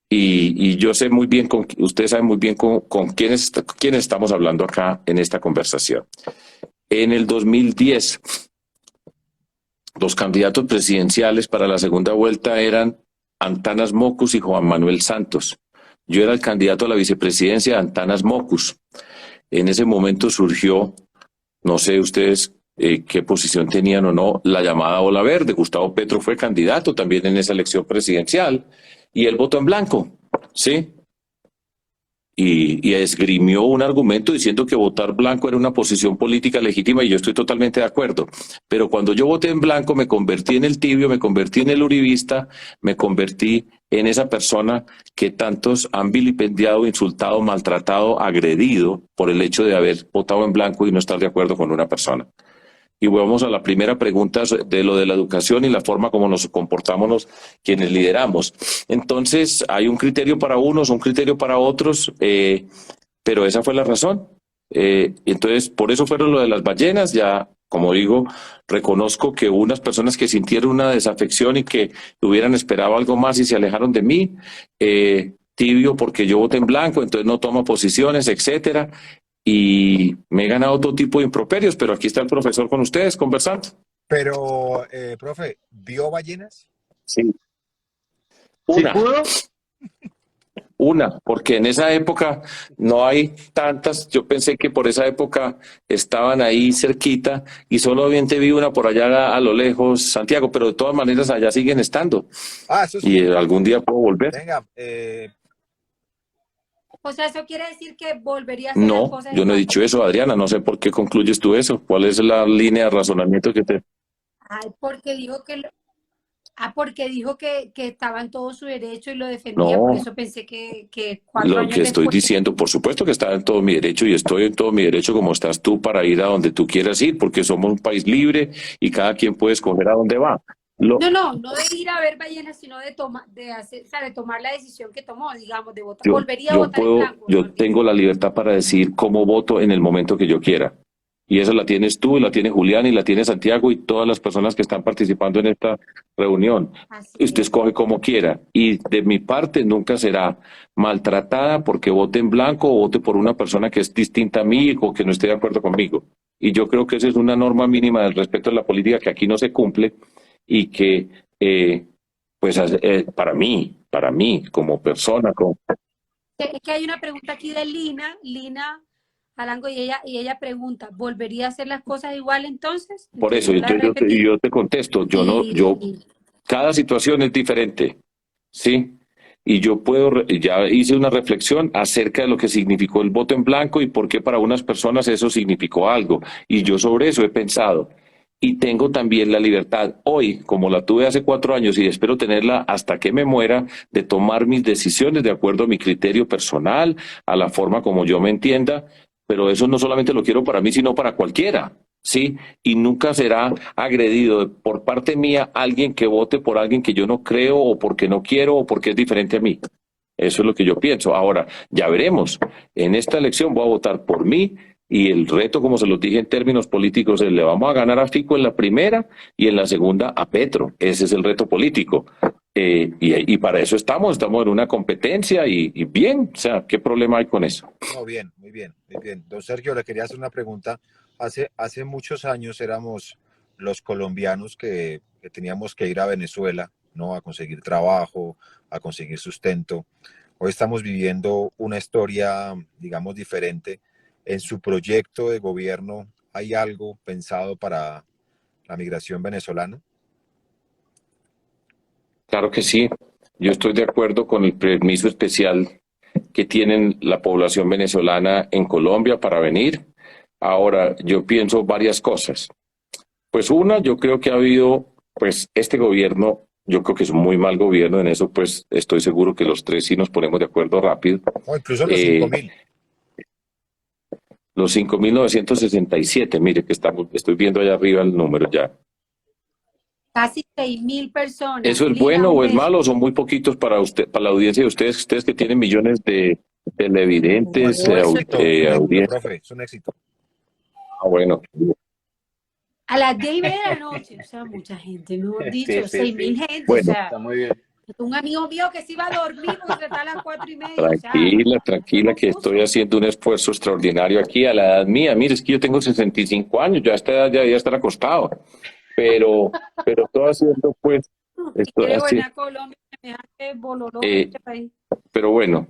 Y yo sé muy bien, ustedes saben muy bien con quiénes estamos hablando acá en esta conversación. En el 2010, los candidatos presidenciales para la segunda vuelta eran Antanas Mockus y Juan Manuel Santos. Yo era el candidato a la vicepresidencia de Antanas Mockus. En ese momento surgió, no sé ustedes qué posición tenían o no, la llamada ola verde. Gustavo Petro fue candidato también en esa elección presidencial y él votó en blanco, ¿sí? Y esgrimió un argumento diciendo que votar blanco era una posición política legítima y yo estoy totalmente de acuerdo. Pero cuando yo voté en blanco me convertí en el tibio, me convertí en el uribista, me convertí en esa persona que tantos han vilipendiado, insultado, maltratado, agredido por el hecho de haber votado en blanco y no estar de acuerdo con una persona. Y vamos a la primera pregunta de lo de la educación y la forma como nos comportamos quienes lideramos. Entonces, hay un criterio para unos, un criterio para otros, pero esa fue la razón. Entonces, por eso fueron lo de las ballenas. Ya, como digo, reconozco que hubo unas personas que sintieron una desafección y que hubieran esperado algo más y se alejaron de mí. Tibio porque yo voté en blanco, entonces no tomo posiciones, etcétera. Y me he ganado todo tipo de improperios, pero aquí está el profesor con ustedes conversando. Pero, profe, ¿vio ballenas? Sí. ¿Sí pudo? Una, porque en esa época no hay tantas. Yo pensé que por esa época estaban ahí cerquita y solamente vi una por allá a lo lejos, Santiago, pero de todas maneras allá siguen estando. Eso sí. Y algún día puedo volver. Venga, O sea, eso quiere decir que volvería a hacer las No, cosas yo no he igual. dicho eso, Adriana. No sé por qué concluyes tú eso. ¿Cuál es la línea de razonamiento que te... Ay, porque dijo que estaba en todo su derecho y lo defendía, No. por eso pensé que 4 Lo años que estoy después. diciendo, por supuesto que está en todo mi derecho y estoy en todo mi derecho como estás tú para ir a donde tú quieras ir, porque somos un país libre y cada quien puede escoger a dónde va. No de ir a ver ballenas, sino de tomar la decisión que tomó, digamos, de votar. Volvería a votar en blanco. Yo tengo la libertad para decir cómo voto en el momento que yo quiera. Y eso la tienes tú, y la tiene Julián, y la tiene Santiago, y todas las personas que están participando en esta reunión. Así Usted es. escoge como quiera. Y de mi parte nunca será maltratada porque vote en blanco o vote por una persona que es distinta a mí o que no esté de acuerdo conmigo. Y yo creo que esa es una norma mínima del respeto a la política que aquí no se cumple y que, para mí, como persona, Es que hay una pregunta aquí de Lina Arango, y ella pregunta, ¿volvería a hacer las cosas igual entonces? por eso, yo te contesto, cada situación es diferente, ¿sí? Y yo ya hice una reflexión acerca de lo que significó el voto en blanco y por qué para unas personas eso significó algo. Y yo sobre eso he pensado. y tengo también la libertad hoy, como la tuve hace 4 años y espero tenerla hasta que me muera, de tomar mis decisiones de acuerdo a mi criterio personal, a la forma como yo me entienda, pero eso no solamente lo quiero para mí, sino para cualquiera, ¿sí? Y nunca será agredido por parte mía alguien que vote por alguien que yo no creo o porque no quiero o porque es diferente a mí. Eso es lo que yo pienso. Ahora, ya veremos. En esta elección voy a votar por mí y el reto, como se los dije en términos políticos, es le vamos a ganar a Fico en la primera y en la segunda a Petro. Ese es el reto político. Y para eso estamos en una competencia y bien, o sea, ¿qué problema hay con eso? No, bien, muy bien, muy bien. Don Sergio, le quería hacer una pregunta. Hace muchos años éramos los colombianos que teníamos que ir a Venezuela, ¿no? A conseguir trabajo, a conseguir sustento. Hoy estamos viviendo una historia, digamos, diferente. En su proyecto de gobierno, ¿hay algo pensado para la migración venezolana? Claro que sí. Yo estoy de acuerdo con el permiso especial que tienen la población venezolana en Colombia para venir. Ahora, yo pienso varias cosas. Pues una, yo creo que ha habido, pues este gobierno, yo creo que es un muy mal gobierno, en eso pues estoy seguro que los tres sí nos ponemos de acuerdo rápido. O incluso los 5.000. Los 5.967, mire que estoy viendo allá arriba el número ya. Casi 6.000 personas. ¿Eso es Mira, bueno o un es beso. malo o son muy poquitos para usted, para la audiencia de ustedes que tienen millones de televidentes, Es un éxito, audiencia? profe, es un éxito. Ah, bueno. A las 10:30 de la noche, o sea, mucha gente, no dicho, Sí, sí, 6.000 sí. gente, Bueno. o sea, Está muy bien. un amigo mío que se iba a dormir porque está a las 4:30, Tranquila, que estoy haciendo un esfuerzo extraordinario aquí a la edad mía. Mire, es que yo tengo 65 años, yo a esta edad ya debería estar acostado. Pero estoy haciendo, pues, estoy quiere así. gobernar Colombia, semejante bololón Eh, este país. Pero bueno,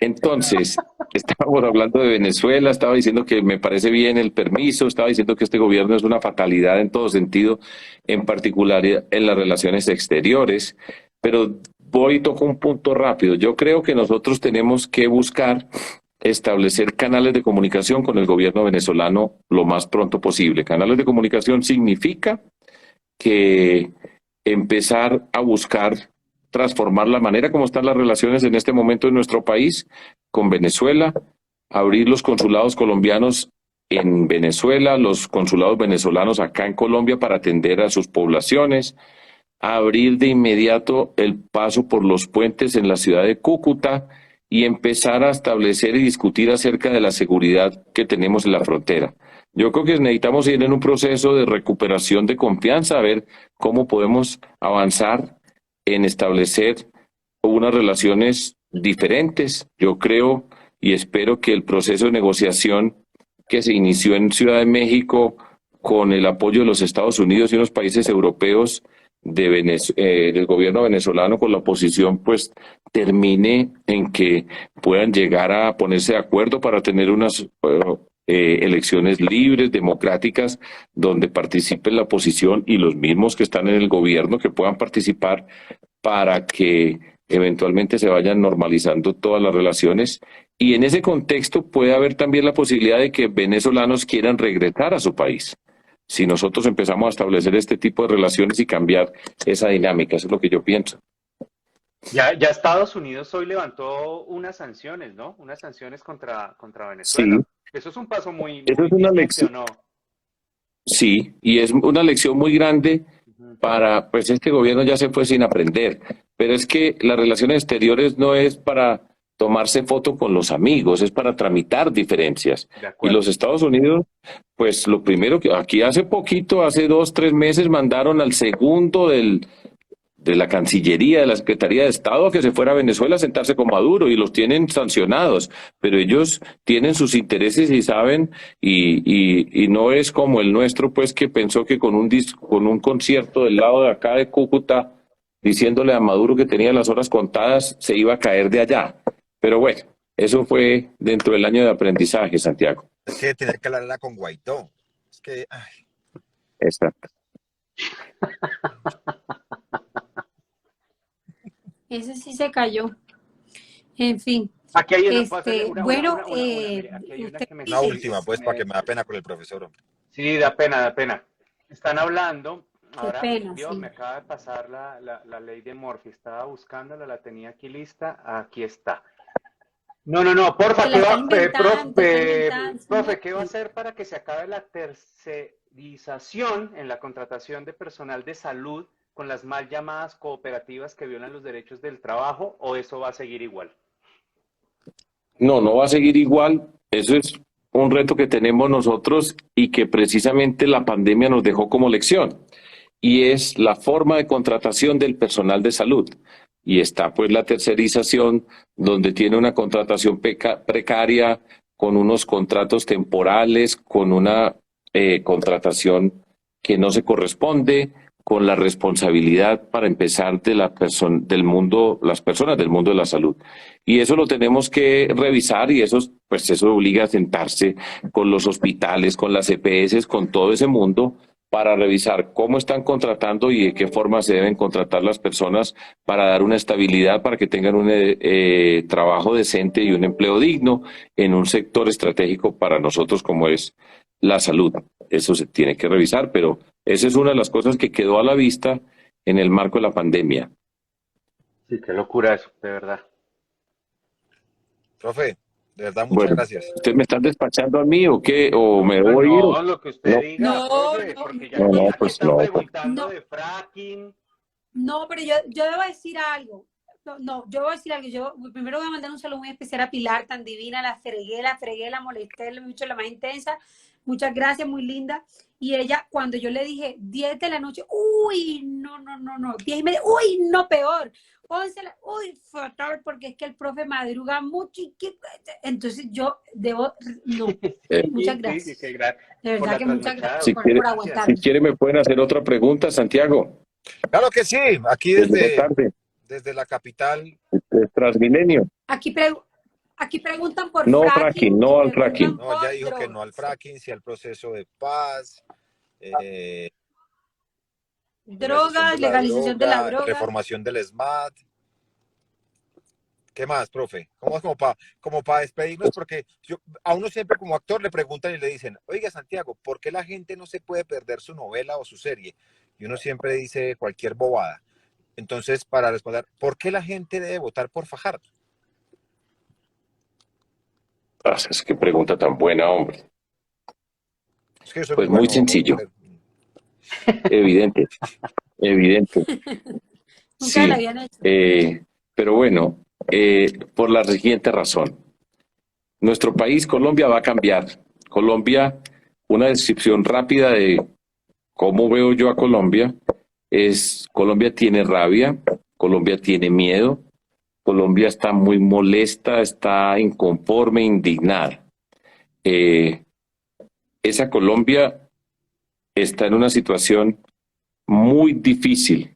entonces, estábamos hablando de Venezuela, estaba diciendo que me parece bien el permiso, estaba diciendo que este gobierno es una fatalidad en todo sentido, en particular en las relaciones exteriores, pero voy y toco un punto rápido. Yo creo que nosotros tenemos que buscar establecer canales de comunicación con el gobierno venezolano lo más pronto posible. Canales de comunicación significa que empezar a buscar transformar la manera como están las relaciones en este momento en nuestro país con Venezuela, abrir los consulados colombianos en Venezuela, los consulados venezolanos acá en Colombia para atender a sus poblaciones, abrir de inmediato el paso por los puentes en la ciudad de Cúcuta y empezar a establecer y discutir acerca de la seguridad que tenemos en la frontera. Yo creo que necesitamos ir en un proceso de recuperación de confianza, a ver cómo podemos avanzar en establecer unas relaciones diferentes. Yo creo y espero que el proceso de negociación que se inició en Ciudad de México con el apoyo de los Estados Unidos y unos países europeos del gobierno venezolano con la oposición, pues termine en que puedan llegar a ponerse de acuerdo para tener unas elecciones libres, democráticas, donde participe la oposición y los mismos que están en el gobierno que puedan participar para que eventualmente se vayan normalizando todas las relaciones. Y en ese contexto puede haber también la posibilidad de que venezolanos quieran regresar a su país. Si nosotros empezamos a establecer este tipo de relaciones y cambiar esa dinámica, eso es lo que yo pienso. Ya Estados Unidos hoy levantó unas sanciones, ¿no? Unas sanciones contra Venezuela. Sí. Eso es un paso muy Eso es una valiente, lección. ¿o no? Sí, y es una lección muy grande para, pues este gobierno ya se fue sin aprender, pero es que las relaciones exteriores no es para tomarse foto con los amigos, es para tramitar diferencias. De Y acuerdo. los Estados Unidos, pues lo primero que aquí hace poquito, hace 2, 3 meses, mandaron al segundo de la Cancillería, de la Secretaría de Estado, que se fuera a Venezuela a sentarse con Maduro y los tienen sancionados, pero ellos tienen sus intereses y saben, y no es como el nuestro, pues que pensó que con un concierto del lado de acá de Cúcuta, diciéndole a Maduro que tenía las horas contadas, se iba a caer de allá. Pero bueno, eso fue dentro del año de aprendizaje, Santiago. Es que tener que hablarla con Guaidó. Es que, ay, Exacto. Ese sí se cayó. En fin. Aquí hay una, puedo hacerle Bueno, mire, aquí hay una usted que me una dice- última, pues, para que me da pena con el profesor. Hombre. Sí, da pena, da pena. Están hablando, ahora, pena, Dios, sí. me acaba de pasar la ley de Murphy, estaba buscándola, la tenía aquí lista, aquí está. No, no, no, porfa, Que la está inventando. profe, ¿qué va a hacer para que se acabe la tercerización en la contratación de personal de salud con las mal llamadas cooperativas que violan los derechos del trabajo, o eso va a seguir igual? No, no va a seguir igual. Eso es un reto que tenemos nosotros y que precisamente la pandemia nos dejó como lección. Y es la forma de contratación del personal de salud. Y está pues la tercerización, donde tiene una contratación precaria, con unos contratos temporales, con una contratación que no se corresponde, con la responsabilidad para empezar de del mundo, las personas del mundo de la salud. Y eso lo tenemos que revisar y eso, pues eso obliga a sentarse con los hospitales, con las EPS, con todo ese mundo para revisar cómo están contratando y de qué forma se deben contratar las personas para dar una estabilidad, para que tengan un trabajo decente y un empleo digno en un sector estratégico para nosotros como es la salud. Eso se tiene que revisar, pero esa es una de las cosas que quedó a la vista en el marco de la pandemia. Sí, qué locura eso, de verdad. Profe, de verdad, muchas Bueno, gracias. ¿ustedes me están despachando a mí o qué? ¿O me debo ir? No, lo que usted No, diga, No, profe, no, porque ya no, aquí, no, aquí pues están no. Pues. preguntando no, de fracking. no, pero yo debo decir algo. No, yo voy a decir algo. Yo primero voy a mandar un saludo muy especial a Pilar, tan divina, la fregué, la molesté, mucho, la más intensa. Muchas gracias, muy linda. Y ella, cuando yo le dije 10 de la noche, uy, no, 10:30, uy, no, peor. 11, uy, fatal, porque es que el profe madruga mucho y entonces yo debo, no, muchas Sí, gracias. qué De por verdad la que muchas gracias Si trasnochada. quiere, por Gracias. si aguantarme. quiere me pueden hacer otra pregunta, Santiago. Claro que sí, aquí Desde la tarde, desde la capital. de Transmilenio. Aquí preguntan por No fracking fracking, y no al preguntan fracking. No, ya por dijo que no al drogas. fracking, sí al proceso de paz, Drogas, la legalización de la droga, droga. reformación del SMAT. ¿Qué más, profe? ¿Cómo es como para despedirnos? Porque a uno siempre como actor le preguntan y le dicen, oiga, Santiago, ¿por qué la gente no se puede perder su novela o su serie? Y uno siempre dice cualquier bobada. Entonces, para responder, ¿por qué la gente debe votar por Fajardo? Es que pregunta tan buena, hombre. Es que yo soy Pues muy muy bueno. sencillo, evidente, evidente. Nunca la Sí, habían hecho. pero bueno, por la siguiente razón. Nuestro país, Colombia, va a cambiar. Colombia, una descripción rápida de cómo veo yo a Colombia es, Colombia tiene rabia, Colombia tiene miedo, Colombia está muy molesta, está inconforme, indignada. Esa Colombia está en una situación muy difícil.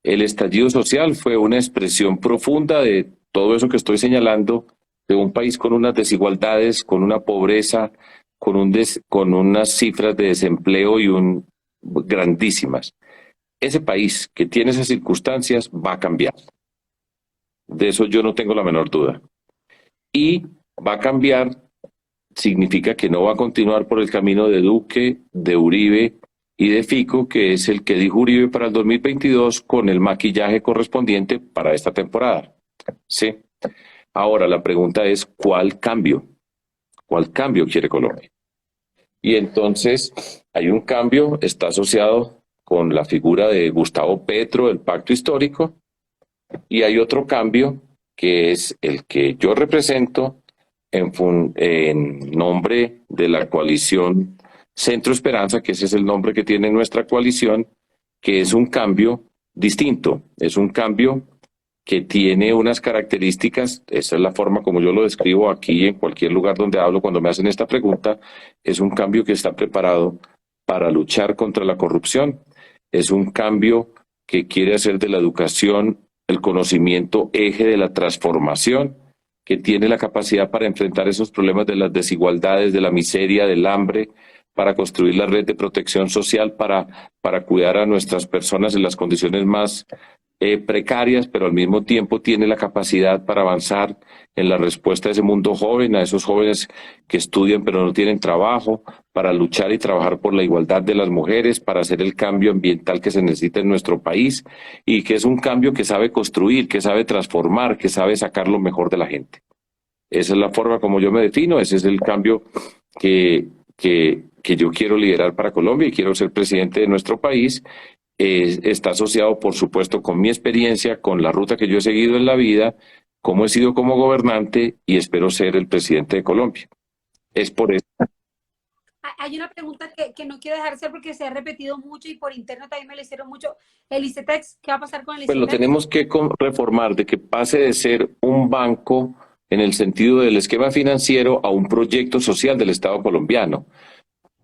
El estallido social fue una expresión profunda de todo eso que estoy señalando, de un país con unas desigualdades, con una pobreza, con unas cifras de desempleo grandísimas. Ese país que tiene esas circunstancias va a cambiar. De eso yo no tengo la menor duda. Y va a cambiar significa que no va a continuar por el camino de Duque, de Uribe y de Fico, que es el que dijo Uribe para el 2022 con el maquillaje correspondiente para esta temporada. ¿Sí? Ahora la pregunta es, ¿cuál cambio? ¿Cuál cambio quiere Colombia? Y entonces hay un cambio, está asociado con la figura de Gustavo Petro, el pacto histórico, y hay otro cambio que es el que yo represento en nombre de la coalición Centro Esperanza, que ese es el nombre que tiene nuestra coalición, que es un cambio distinto, es un cambio que tiene unas características, esa es la forma como yo lo describo aquí en cualquier lugar donde hablo cuando me hacen esta pregunta, es un cambio que está preparado para luchar contra la corrupción, es un cambio que quiere hacer de la educación el conocimiento eje de la transformación, que tiene la capacidad para enfrentar esos problemas de las desigualdades, de la miseria, del hambre, para construir la red de protección social, para cuidar a nuestras personas en las condiciones más precarias, pero al mismo tiempo tiene la capacidad para avanzar en la respuesta a ese mundo joven, a esos jóvenes que estudian pero no tienen trabajo, para luchar y trabajar por la igualdad de las mujeres, para hacer el cambio ambiental que se necesita en nuestro país y que es un cambio que sabe construir, que sabe transformar, que sabe sacar lo mejor de la gente. Esa es la forma como yo me defino, ese es el cambio que yo quiero liderar para Colombia y quiero ser presidente de nuestro país. Está asociado, por supuesto, con mi experiencia, con la ruta que yo he seguido en la vida, cómo he sido como gobernante y espero ser el presidente de Colombia. Es por eso. Hay una pregunta que no quiero dejar de hacer porque se ha repetido mucho y por interno también me lo hicieron mucho. El ICETEX, ¿qué va a pasar con el Pues lo ICETEX? tenemos que reformar, de que pase de ser un banco en el sentido del esquema financiero a un proyecto social del Estado colombiano,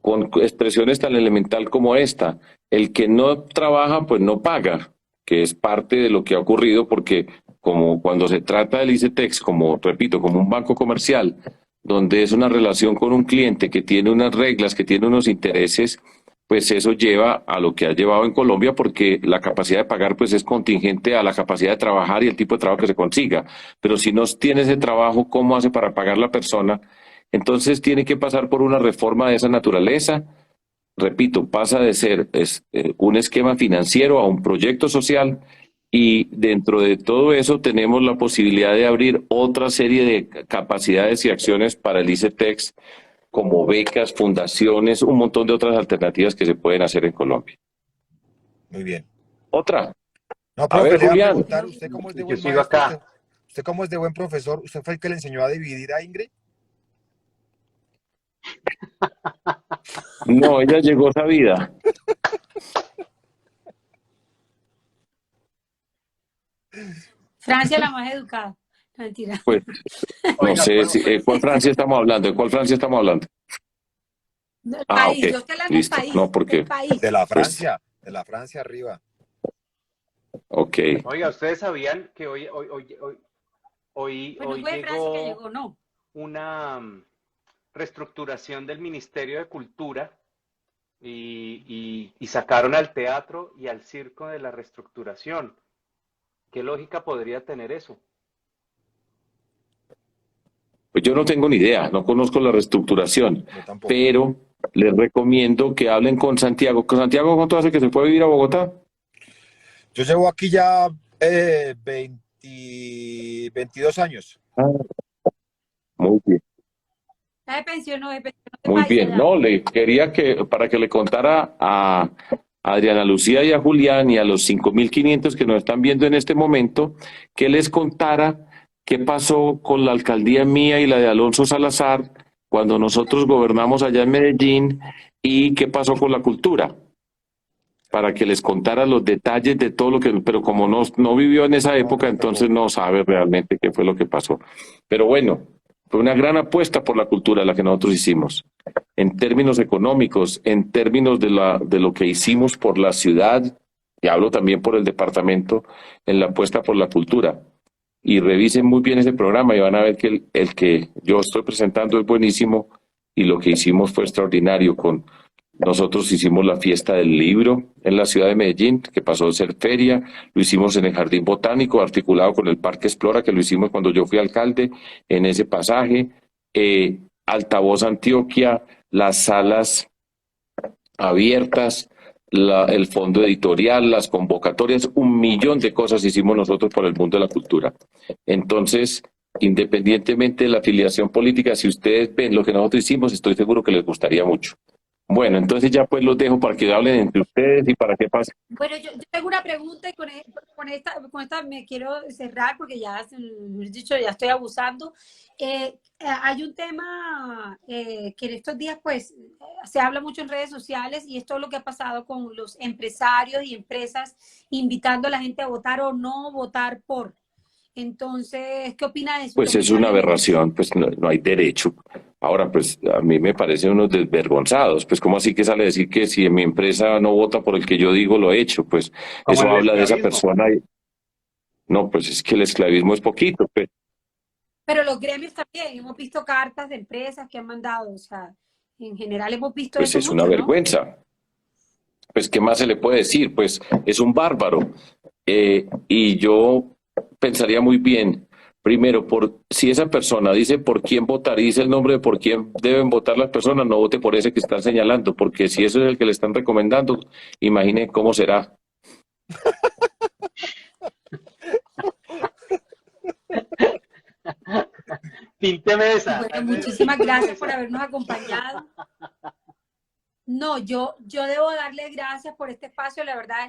con expresiones tan elemental como esta: el que no trabaja, pues no paga, que es parte de lo que ha ocurrido, porque como cuando se trata del ICETEX, como repito, como un banco comercial, donde es una relación con un cliente que tiene unas reglas, que tiene unos intereses, pues eso lleva a lo que ha llevado en Colombia, porque la capacidad de pagar pues es contingente a la capacidad de trabajar y el tipo de trabajo que se consiga. Pero si no tiene ese trabajo, ¿cómo hace para pagar la persona? Entonces tiene que pasar por una reforma de esa naturaleza. Repito, pasa de ser un esquema financiero a un proyecto social, y dentro de todo eso tenemos la posibilidad de abrir otra serie de capacidades y acciones para el ICETEX, como becas, fundaciones, un montón de otras alternativas que se pueden hacer en Colombia. Muy bien. Otra. No, A profe, ver, le voy a Julián. preguntar, usted cómo es de Yo buen sigo maestro, acá. usted cómo es de buen profesor, ¿usted fue el que le enseñó a dividir a Ingrid? No, ella llegó sabida. Francia la más educada. No, mentira. Pues no Oiga, sé profe, ¿cuál Francia estamos hablando? ¿De cuál Francia estamos hablando? Del Ah, país, ok, yo estoy hablando del listo. país, No, porque, del país. pues, De la Francia arriba. ok. oiga, ¿ustedes sabían que hoy, Pues no hoy fue de Francia que llegó llegó, no. una reestructuración del Ministerio de Cultura y sacaron al teatro y al circo de la reestructuración? ¿Qué lógica podría tener eso? Pues yo no tengo ni idea, no conozco la reestructuración, Yo tampoco. pero les recomiendo que hablen con Santiago. ¿Con Santiago cuánto hace que se fue a vivir a Bogotá? Yo llevo aquí ya 22 años. Muy bien. De pensionó de Muy país bien. allá. No, le quería para que le contara a Adriana Lucía y a Julián y a los 5.500 que nos están viendo en este momento, que les contara qué pasó con la alcaldía mía y la de Alonso Salazar cuando nosotros gobernamos allá en Medellín, y qué pasó con la cultura, para que les contara los detalles de todo lo que, pero como no vivió en esa época, entonces no sabe realmente qué fue lo que pasó. Pero bueno, fue una gran apuesta por la cultura la que nosotros hicimos, en términos económicos, en términos de lo que hicimos por la ciudad, y hablo también por el departamento, en la apuesta por la cultura. Y revisen muy bien ese programa y van a ver que el que yo estoy presentando es buenísimo, y lo que hicimos fue extraordinario. Nosotros hicimos la fiesta del libro en la ciudad de Medellín, que pasó de ser feria, lo hicimos en el Jardín Botánico, articulado con el Parque Explora, que lo hicimos cuando yo fui alcalde, en ese pasaje, Altavoz Antioquia, las salas abiertas, el fondo editorial, las convocatorias, 1.000.000 de cosas hicimos nosotros por el mundo de la cultura. Entonces, independientemente de la afiliación política, si ustedes ven lo que nosotros hicimos, estoy seguro que les gustaría mucho. Bueno, entonces ya pues los dejo para que hablen entre ustedes y para que pase. Bueno, yo tengo una pregunta y con esta me quiero cerrar porque ya, dicho, ya estoy abusando. Hay un tema que en estos días pues se habla mucho en redes sociales, y es todo lo que ha pasado con los empresarios y empresas invitando a la gente a votar o no votar por. Entonces, ¿qué opina de eso? Pues es una aberración, pues no hay derecho. Ahora, pues a mí me parecen unos desvergonzados. Pues ¿cómo así que sale a decir que si en mi empresa no vota por el que yo digo, lo he hecho? Pues Como eso el habla de esa esclavismo. persona. No, pues es que el esclavismo es poquito. Pues. Pero los gremios también, hemos visto cartas de empresas que han mandado, o sea, En general hemos visto Pues eso es una mucho, ¿no? vergüenza. Pues, ¿qué más se le puede decir? Pues es un bárbaro. Y yo pensaría muy bien, primero, si esa persona dice por quién votar y dice el nombre de por quién deben votar las personas, no vote por ese que están señalando, porque si eso es el que le están recomendando, imagine cómo será. Pínteme esa. Bueno, muchísimas gracias por habernos acompañado. No, yo debo darle gracias por este espacio. La verdad,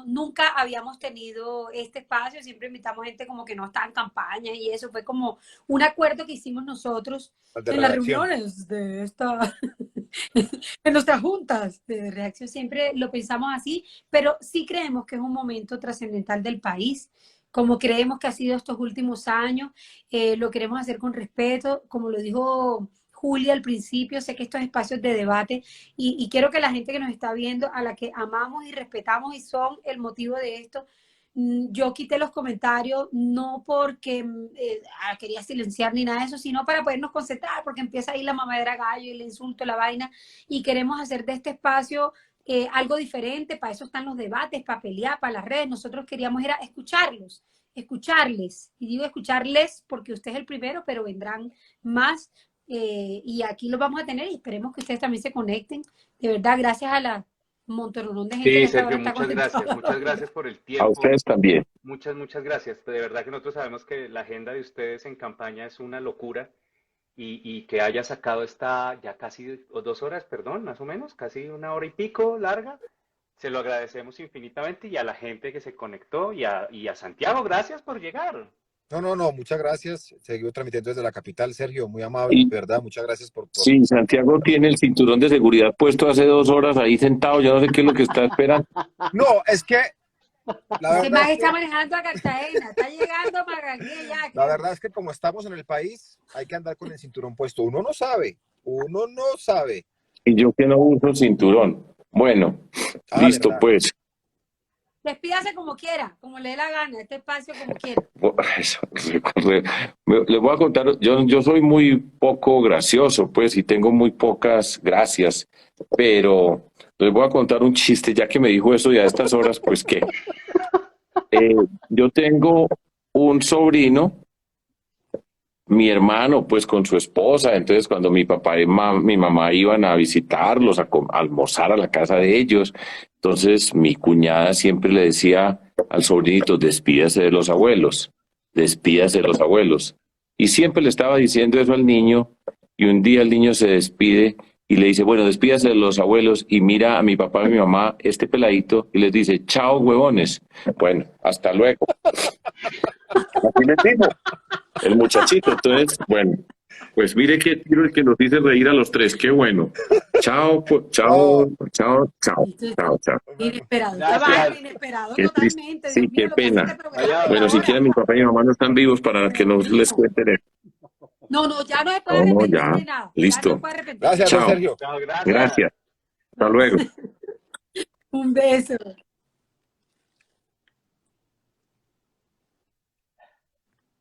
nunca habíamos tenido este espacio. Siempre invitamos gente como que no está en campaña y eso fue como un acuerdo que hicimos nosotros De en las redacción. reuniones de esta, en nuestras juntas de redacción. Siempre lo pensamos así, pero sí creemos que es un momento trascendental del país. Como creemos que ha sido estos últimos años, lo queremos hacer con respeto, como lo dijo Julia al principio. Sé que estos espacios de debate y quiero que la gente que nos está viendo, a la que amamos y respetamos y son el motivo de esto, yo quité los comentarios no porque quería silenciar ni nada de eso, sino para podernos concentrar, porque empieza ahí la mamadera gallo y el insulto, la vaina, y queremos hacer de este espacio algo diferente. Para eso están los debates, para pelear, para las redes. Nosotros queríamos era escucharlos, escucharles, y digo escucharles porque usted es el primero, pero vendrán más. Y aquí los vamos a tener y esperemos que ustedes también se conecten. De verdad, gracias a la montonón de gente que Sí, hasta ahora Sergio, está muchas gracias por el A tiempo. ustedes también. Muchas gracias. De verdad que nosotros sabemos que la agenda de ustedes en campaña es una locura y que haya sacado esta ya casi 2 horas, perdón, más o menos, casi 1 hora y pico larga. Se lo agradecemos infinitamente y a la gente que se conectó y a Santiago, gracias por llegar. No, muchas gracias. Seguimos transmitiendo desde la capital, Sergio, muy amable, Y ¿verdad? Muchas gracias por... sí, Santiago tiene el cinturón de seguridad puesto hace 2 horas ahí sentado. Yo no sé qué es lo que está esperando. No, es que la Ese verdad man es está que, manejando a Cartagena, está llegando a Magallanes ya. la verdad es que como estamos en el país, hay que andar con el cinturón puesto. Uno no sabe. Y yo que no uso cinturón. Bueno, Hágale, listo, nada. pues. Despídase como quiera, como le dé la gana, este espacio como quiera. Les voy a contar, yo soy muy poco gracioso, pues, y tengo muy pocas gracias, pero les voy a contar un chiste, ya que me dijo eso y a estas horas, pues que yo tengo un sobrino, mi hermano, pues con su esposa. Entonces cuando mi papá y mi mamá iban a visitarlos, a almorzar a la casa de ellos, entonces mi cuñada siempre le decía al sobrinito, despídase de los abuelos, despídase de los abuelos. Y siempre le estaba diciendo eso al niño, y un día el niño se despide y le dice, bueno, despídase de los abuelos, y mira a mi papá y a mi mamá, este peladito, y les dice, chao, huevones. Bueno, hasta luego. Así les dijo el muchachito. Entonces, bueno, pues mire qué tiro el que nos dice reír a los tres. Qué bueno. Chao, chao, chao, chao, chao, chao. Inesperado, Gracias. ya va, inesperado Qué triste. totalmente. Sí, Dios mío, qué lo que hace pena. este programa Vaya, Bueno, si ahora. quieren, mi papá y mi mamá no están vivos para que no les cuenten eso. No, ya no se puede No, no, arrepentir ya. de nada. Ya Listo. no puede arrepentir. Gracias, don Chao. Sergio. Chao, gracias. Gracias. Hasta luego. Un beso.